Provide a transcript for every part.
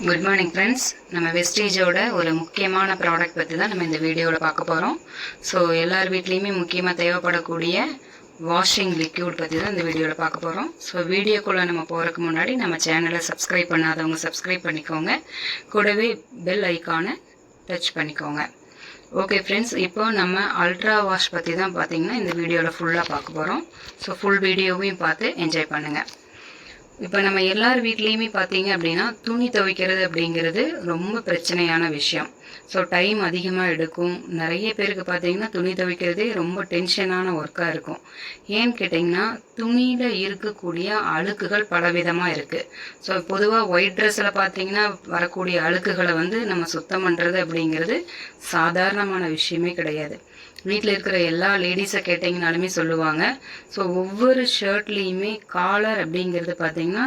Good morning friends. நம்ம வெஸ்டீஜோட ஒரு முக்கியமான ப்ராடக்ட் பற்றி தான் நம்ம இந்த வீடியோவில் பார்க்க போகிறோம். ஸோ எல்லார் வீட்லேயுமே முக்கியமாக தேவைப்படக்கூடிய வாஷிங் லிக்யூட் பற்றி தான் இந்த வீடியோவில் பார்க்க போகிறோம். ஸோ வீடியோக்குள்ளே நம்ம போகிறதுக்கு முன்னாடி நம்ம சேனலை சப்ஸ்கிரைப் பண்ணாதவங்க சப்ஸ்கிரைப் பண்ணிக்கோங்க. கூடவே பெல் ஐக்கானை டச் பண்ணிக்கோங்க. ஓகே ஃப்ரெண்ட்ஸ், இப்போ நம்ம அல்ட்ரா வாஷ் பற்றி தான் பார்த்திங்கன்னா இந்த வீடியோவில் ஃபுல்லாக பார்க்க போகிறோம். ஸோ ஃபுல் வீடியோவையும் பார்த்து என்ஜாய் பண்ணுங்கள். இப்போ நம்ம எல்லார் வீட்லேயுமே பார்த்தீங்க அப்படின்னா துணி துவைக்கிறது அப்படிங்கிறது ரொம்ப பிரச்சனையான விஷயம். ஸோ டைம் அதிகமாக எடுக்கும். நிறைய பேருக்கு பார்த்தீங்கன்னா துணி துவைக்கிறதே ரொம்ப டென்ஷனான ஒர்க்காக இருக்கும். ஏன்னு கேட்டிங்கன்னா துணியில் இருக்கக்கூடிய அழுக்குகள் பலவிதமாக இருக்குது. ஸோ பொதுவாக ஒயிட் ட்ரெஸ்ஸில் பார்த்தீங்கன்னா வரக்கூடிய அழுக்குகளை நம்ம சுத்தம் பண்ணுறது அப்படிங்கிறது சாதாரணமான விஷயமே கிடையாது. வீட்டில் இருக்கிற எல்லா லேடிஸை கேட்டிங்கனாலுமே சொல்லுவாங்க. ஸோ ஒவ்வொரு ஷர்ட்லேயுமே காலர் அப்படிங்கிறது பார்த்திங்கன்னா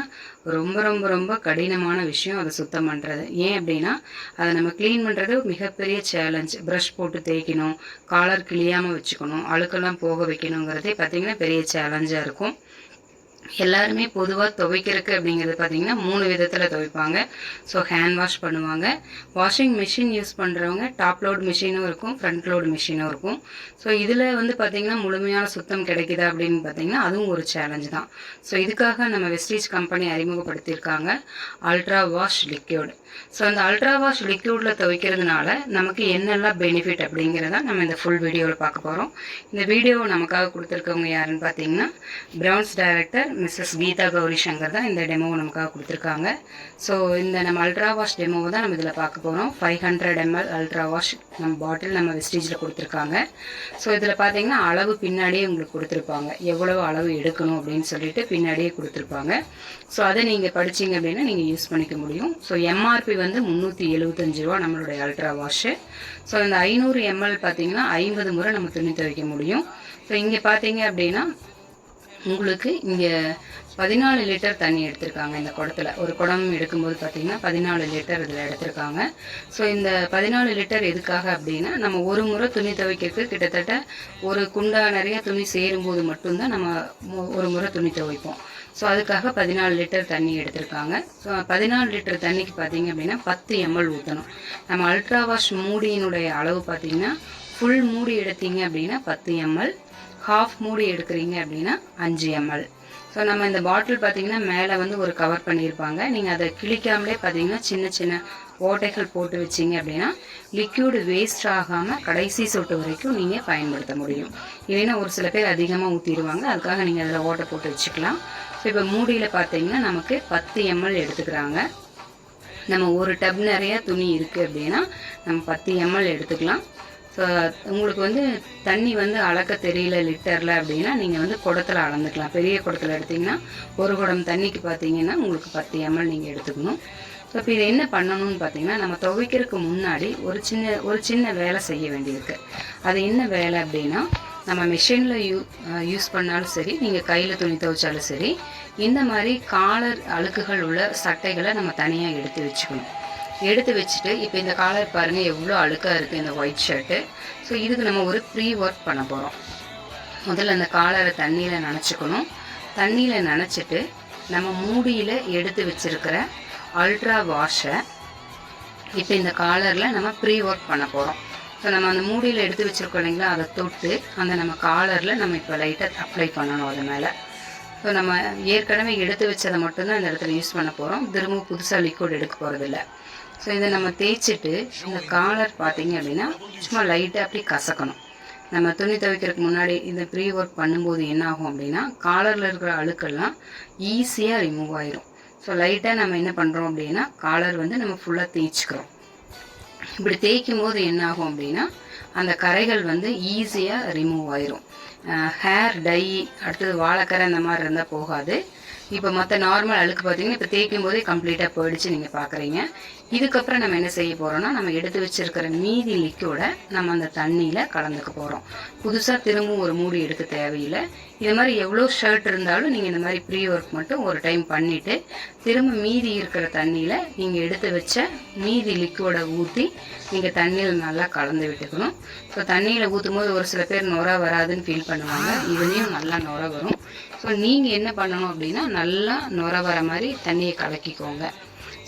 ரொம்ப ரொம்ப ரொம்ப கடினமான விஷயம் அதை சுத்தம் பண்ணுறது. ஏன் அப்படின்னா அதை நம்ம க்ளீன் பண்ணுறது மிகப்பெரிய சேலஞ்ச். ப்ரஷ் போட்டு தேய்க்கணும், காலர் கிளியாமல் வச்சுக்கணும், அழுக்கெல்லாம் போக வைக்கணுங்கிறதே பார்த்திங்கன்னா பெரிய சேலஞ்சாக இருக்கும். எல்லாருமே பொதுவாக துவைக்கிறதுக்கு அப்படிங்கிறது பார்த்திங்கன்னா 3 விதத்தில் துவைப்பாங்க. ஸோ ஹேண்ட் வாஷ் பண்ணுவாங்க. வாஷிங் மிஷின் யூஸ் பண்ணுறவங்க டாப் லோட் மிஷினும் இருக்கும், ஃப்ரண்ட் லோட் மிஷினும் இருக்கும். ஸோ இதில் பார்த்திங்கன்னா முழுமையான சுத்தம் கிடைக்குதா அப்படின்னு பார்த்திங்கன்னா அதுவும் ஒரு சேலஞ்சு தான். ஸோ இதுக்காக நம்ம வெஸ்டீஜ் கம்பெனி அறிமுகப்படுத்தியிருக்காங்க அல்ட்ரா வாஷ் லிக்யூட். ஸோ அந்த அல்ட்ரா வாஷ் லிக்யூடில் துவைக்கிறதுனால நமக்கு என்னெல்லாம் பெனிஃபிட் அப்படிங்கிறத நம்ம இந்த ஃபுல் வீடியோவில் பார்க்க போகிறோம். இந்த வீடியோவை நமக்காக கொடுத்துருக்கவங்க யாருன்னு பார்த்தீங்கன்னா Browns director Mrs Geetha Gowri Shankar தான் இந்த டெமோவை நமக்காக கொடுத்துருக்காங்க. ஸோ இந்த நம்ம அல்ட்ரா வாஷ் டெமோவை தான் நம்ம இதில் பார்க்க போகிறோம். 500 ml அல்ட்ரா வாஷ் நம்ம பாட்டில் நம்ம வெஸ்டீஜில் கொடுத்துருக்காங்க. ஸோ இதில் பார்த்தீங்கன்னா அளவு பின்னாடியே உங்களுக்கு கொடுத்துருப்பாங்க, எவ்வளவு அளவு எடுக்கணும் அப்படின்னு சொல்லிட்டு பின்னாடியே கொடுத்துருப்பாங்க. ஸோ அதை நீங்கள் படிச்சிங்க அப்படின்னா நீங்கள் யூஸ் பண்ணிக்க முடியும். ஸோ எம்ஆர்பி 375 ரூபா நம்மளுடைய அல்ட்ரா வாஷு. ஸோ இந்த 500 ml பார்த்தீங்கன்னா 50 முறை நம்ம துணி துவைக்க முடியும். ஸோ இங்கே பார்த்தீங்க அப்படின்னா உங்களுக்கு இங்கே 14 லிட்டர் தண்ணி எடுத்திருக்காங்க. இந்த குடத்தில் ஒரு குடம் எடுக்கும்போது பார்த்திங்கன்னா 14 லிட்டர் இதில் எடுத்திருக்காங்க. ஸோ இந்த 14 லிட்டர் எதுக்காக அப்படின்னா நம்ம ஒரு முறை துணி துவைக்கிறதுக்கு கிட்டத்தட்ட ஒரு குண்டா நிறைய துணி சேரும்போது மட்டும்தான் நம்ம ஒரு முறை துணி துவைப்போம். ஸோ அதுக்காக 14 லிட்டர் தண்ணி எடுத்திருக்காங்க. ஸோ 14 லிட்டர் தண்ணிக்கு பார்த்திங்க அப்படின்னா 10 ml ஊற்றணும். நம்ம அல்ட்ரா வாஷ் மூடியினுடைய அளவு பார்த்திங்கன்னா ஃபுல் மூடி எடுத்தீங்க அப்படின்னா 10 ml, ஹாஃப் மூடி எடுக்கிறீங்க அப்படின்னா 5 ml. ஸோ நம்ம இந்த பாட்டில் பார்த்திங்கன்னா மேலே ஒரு கவர் பண்ணியிருப்பாங்க. நீங்கள் அதை கிழிக்காமலே பார்த்திங்கன்னா சின்ன சின்ன ஓட்டைகள் போட்டு வச்சிங்க அப்படின்னா லிக்யூடு வேஸ்ட் ஆகாமல் கடைசி சொட்டு வரைக்கும் நீங்கள் பயன்படுத்த முடியும். இல்லைன்னா ஒரு சில பேர் அதிகமாக ஊற்றிடுவாங்க, அதுக்காக நீங்கள் அதில் ஓட்டை போட்டு வச்சுக்கலாம். ஸோ இப்போ மூடியில் பார்த்திங்கன்னா நமக்கு 10 ml எடுத்துக்கிறாங்க. நம்ம ஒரு டப் நிறையா துணி இருக்குது அப்படின்னா நம்ம 10 ml எடுத்துக்கலாம். ஸோ உங்களுக்கு தண்ணி அளக்க தெரியல லிட்டரில் அப்படின்னா நீங்கள் குடத்தில் அளந்துக்கலாம். பெரிய குடத்தில் எடுத்திங்கன்னா ஒரு குடம் தண்ணிக்கு பார்த்தீங்கன்னா உங்களுக்கு 10 ml நீங்கள் எடுத்துக்கணும். ஸோ இப்போ இதை என்ன பண்ணணும்னு பார்த்தீங்கன்னா நம்ம துவைக்கிறதுக்கு முன்னாடி ஒரு சின்ன வேலை செய்ய வேண்டியிருக்கு. அது என்ன வேலை அப்படின்னா நம்ம மிஷினில் யூஸ் பண்ணாலும் சரி, நீங்கள் கையில் துணி துவைச்சாலும் சரி, இந்த மாதிரி காலர் அழுக்குகள் உள்ள சட்டைகளை நம்ம தனியாக எடுத்து வச்சுக்கணும். எடுத்து வச்சுட்டு இப்போ இந்த காலர் பாருங்கள் எவ்வளோ அழுக்காக இருக்குது இந்த ஒயிட் ஷர்ட்டு. ஸோ இதுக்கு நம்ம ஒரு ப்ரீ ஒர்க் பண்ண போகிறோம். முதல்ல அந்த காலரை தண்ணியில் நனைச்சிக்கணும். தண்ணியில் நனைச்சிட்டு நம்ம மூடியில் எடுத்து வச்சுருக்கிற அல்ட்ரா வாஷை இப்போ இந்த காலரில் நம்ம ப்ரீ ஒர்க் பண்ண போகிறோம். ஸோ நம்ம அந்த மூடியில் எடுத்து வச்சுருக்கோம் இல்லைங்களா, அதை தொட்டு அந்த நம்ம காலரில் நம்ம இப்போ லைட்டாக அப்ளை பண்ணணும் அது மேலே. ஸோ நம்ம ஏற்கனவே எடுத்து வச்சதை மட்டும்தான் இந்த இடத்துல யூஸ் பண்ண போகிறோம். திரும்ப புதுசாக லிக்விட் எடுக்க போகிறதில்ல. ஸோ இதை நம்ம தேய்ச்சிட்டு இந்த காலர் பார்த்திங்க அப்படின்னா சும்மா லைட்டாக அப்படி கசக்கணும். நம்ம துணி துவைக்கிறதுக்கு முன்னாடி இந்த ப்ரீ ஒர்க் பண்ணும்போது என்ன ஆகும் அப்படின்னா காலரில் இருக்கிற அழுக்கெல்லாம் ஈஸியாக ரிமூவ் ஆயிரும். ஸோ லைட்டாக நம்ம என்ன பண்ணுறோம் அப்படின்னா காலர் நம்ம ஃபுல்லாக தேய்ச்சிக்கிறோம். இப்படி தேய்க்கும் போது என்ன ஆகும் அப்படின்னா அந்த கரைகள் ஈஸியாக ரிமூவ் ஆயிரும். ஹேர் டை அடுத்தது வாழைக்கரை இந்த மாதிரி இருந்தால் போகாது. இப்போ மற்ற நார்மல் அழுக்கு பார்த்திங்கன்னா இப்போ தேய்க்கும் போதே கம்ப்ளீட்டாக போயிடுச்சு நீங்கள் பார்க்குறீங்க. இதுக்கப்புறம் நம்ம என்ன செய்ய போகிறோம்னா நம்ம எடுத்து வச்சுருக்கிற மீதி லிக்யூடை நம்ம அந்த தண்ணியில் கலந்துக்க போகிறோம். புதுசாக திரும்பவும் ஒரு மூடி எடுக்க தேவையில்லை. இது மாதிரி எவ்வளோ ஷர்ட் இருந்தாலும் நீங்கள் இந்த மாதிரி ப்ரீ ஒர்க் மட்டும் ஒரு டைம் பண்ணிவிட்டு திரும்ப மீதி இருக்கிற தண்ணியில் நீங்கள் எடுத்து வச்ச மீதி லிக்யூடை ஊற்றி நீங்கள் தண்ணியில் நல்லா கலந்து விட்டுக்கணும். ஸோ தண்ணியில் ஊற்றும் போது ஒரு சில பேர் நுர வராதுன்னு ஃபீல் பண்ணுவாங்க. இதுலேயும் நல்லா நுர வரும். ஸோ நீங்கள் என்ன பண்ணணும் அப்படின்னா நல்லா நுர வர மாதிரி தண்ணியை கலக்கிக்கோங்க.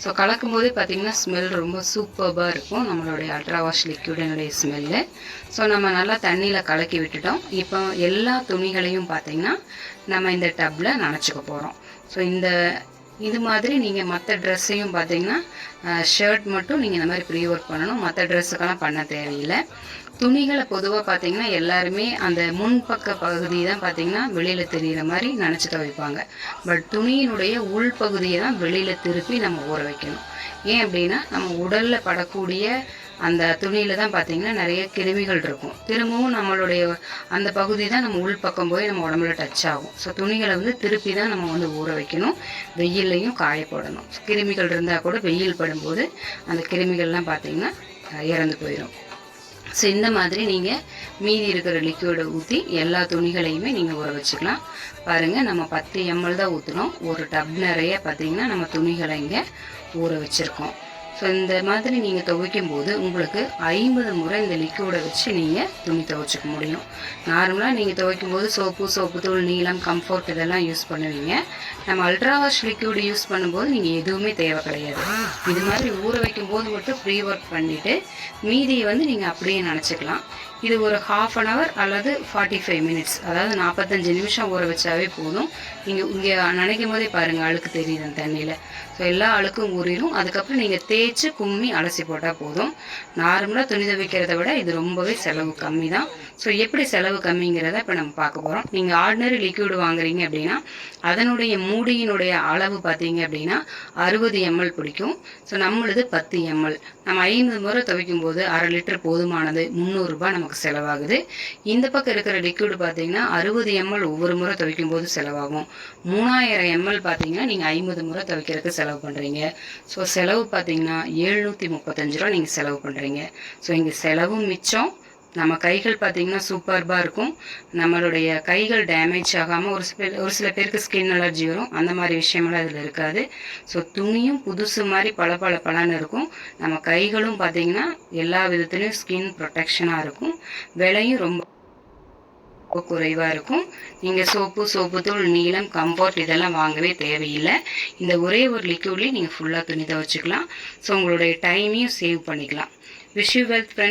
ஸோ கலக்கும் போதே பார்த்திங்கன்னா ஸ்மெல் ரொம்ப சூப்பர்பாக இருக்கும் நம்மளுடைய அல்ட்ரா வாஷ் லிக்யூடினுடைய ஸ்மெல்லு. ஸோ நம்ம நல்லா தண்ணியில் கலக்கி விட்டுட்டோம். இப்போ எல்லா துணிகளையும் பார்த்திங்கன்னா நம்ம இந்த டப்பில் நனைச்சிக்க போகிறோம். ஸோ இது மாதிரி நீங்கள் மற்ற ட்ரெஸ்ஸையும் பார்த்தீங்கன்னா ஷர்ட் மட்டும் நீங்கள் இந்த மாதிரி ப்ரீ ஒர்க் பண்ணணும். மற்ற ட்ரெஸ்ஸுக்கெல்லாம் பண்ண தேவையில்லை. துணிகளை பொதுவாக பார்த்தீங்கன்னா எல்லாருமே அந்த முன்பக்க பகுதி தான் பார்த்தீங்கன்னா வெளியில் தெரிகிற மாதிரி நினச்சி துவைப்பாங்க. பட் துணியினுடைய உள்பகுதியை தான் வெளியில் திருப்பி நம்ம ஊற வைக்கணும். ஏன் அப்படின்னா நம்ம உடலில் படக்கூடிய அந்த துணியில் தான் பார்த்திங்கன்னா நிறைய கிருமிகள் இருக்கும். திரும்பவும் நம்மளுடைய அந்த பகுதி தான் நம்ம உள்பக்கம் போய் நம்ம உடம்புல டச் ஆகும். ஸோ துணிகளை திருப்பி தான் நம்ம ஊற வைக்கணும். வெயில்லையும் காய போடணும். கிருமிகள் இருந்தால் கூட வெயில் படும்போது அந்த கிருமிகள்லாம் பார்த்திங்கன்னா இறந்து போயிடும். ஸோ இந்த மாதிரி நீங்கள் மீதி இருக்கிற லிக்யூடை ஊற்றி எல்லா துணிகளையுமே நீங்கள் ஊற வச்சுக்கலாம். பாருங்கள், நம்ம 10 ml தான் ஊற்றுனோம். ஒரு டப் நிறைய பார்த்திங்கன்னா நம்ம துணிகளை இங்கே ஊற வச்சுருக்கோம். ஸோ இந்த மாதிரி நீங்கள் துவைக்கும் போது உங்களுக்கு 50 முறை இந்த லிக்யூடை வச்சு நீங்கள் துணி துவைச்சிக்க முடியும். நார்மலாக நீங்கள் துவைக்கும் போது சோப்பு தூள், நீலம், கம்ஃபர்ட் இதெல்லாம் யூஸ் பண்ணுவீங்க. நம்ம அல்ட்ரா வாஷ் லிக்யூடு யூஸ் பண்ணும்போது நீங்கள் எதுவுமே தேவை கிடையாது. இது மாதிரி ஊற வைக்கும் போது மட்டும் ப்ரீ ஒர்க் பண்ணிவிட்டு மீதியை நீங்கள் அப்படியே நினச்சிக்கலாம். இது ஒரு 1/2 hour அல்லது 45 minutes, அதாவது 45 நிமிஷம் ஊற வச்சாவே போதும். நீங்கள் இங்கே நினைக்கும் போதே பாருங்கள் அழுக்கு தெரியுது அந்த தண்ணியில். ஸோ எல்லா அழுக்கும் ஊறிடும். அதுக்கப்புறம் நீங்கள் தேய்ச்சி கும்மி அலசி போட்டால் போதும். நார்மலாக துணி துவைக்கிறத விட இது ரொம்பவே செலவு கம்மி தான். ஸோ எப்படி செலவு கம்மிங்கிறத இப்போ நம்ம பார்க்க போகிறோம். நீங்கள் ஆர்டினரி லிக்யூடு வாங்குறீங்க அப்படின்னா அதனுடைய மூடியினுடைய அளவு பார்த்தீங்க அப்படின்னா 60 ml பிடிக்கும். ஸோ நம்மளுது 10 ml. நம்ம 50 முறை துவைக்கும் போது 1/2 லிட்டர் போதுமானது. 300 ரூபாய் நமக்கு செலவாகுது. இந்த பக்கம் இருக்கிற லிக்யூடு பார்த்தீங்கன்னா 60 ml ஒவ்வொரு முறை துவைக்கும் போது செலவாகும். 3000 ml பார்த்தீங்கன்னா நீங்கள் 50 முறை துவைக்கிறதுக்கு செலவு பண்ணுறீங்க. ஸோ செலவு பார்த்தீங்கன்னா 735 ரூபா நீங்கள் செலவு பண்ணுறீங்க. ஸோ இங்கே செலவும் மிச்சம். நம்ம கைகள் பார்த்திங்கன்னா சூப்பர்பாக இருக்கும். நம்மளுடைய கைகள் டேமேஜ் ஆகாமல் ஒரு சில பேருக்கு ஸ்கின் அலர்ஜி வரும். அந்த மாதிரி விஷயமெல்லாம் இதில் இருக்காது. ஸோ துணியும் புதுசு மாதிரி பளபளன்னு இருக்கும். நம்ம கைகளும் பார்த்திங்கன்னா எல்லா விதத்துலேயும் ஸ்கின் ப்ரொடெக்ஷனாக இருக்கும். விலையும் ரொம்ப குறைவாக இருக்கும். நீங்கள் சோப்பு தூள், நீலம், கம்ஃபர்ட் இதெல்லாம் வாங்கவே தேவையில்லை. இந்த ஒரே ஒரு லிக்யூட்லேயே நீங்கள் ஃபுல்லாக துணி துவைச்சிக்கலாம். ஸோ உங்களுடைய டைமையும் சேவ் பண்ணிக்கலாம். Wish you wealth friends.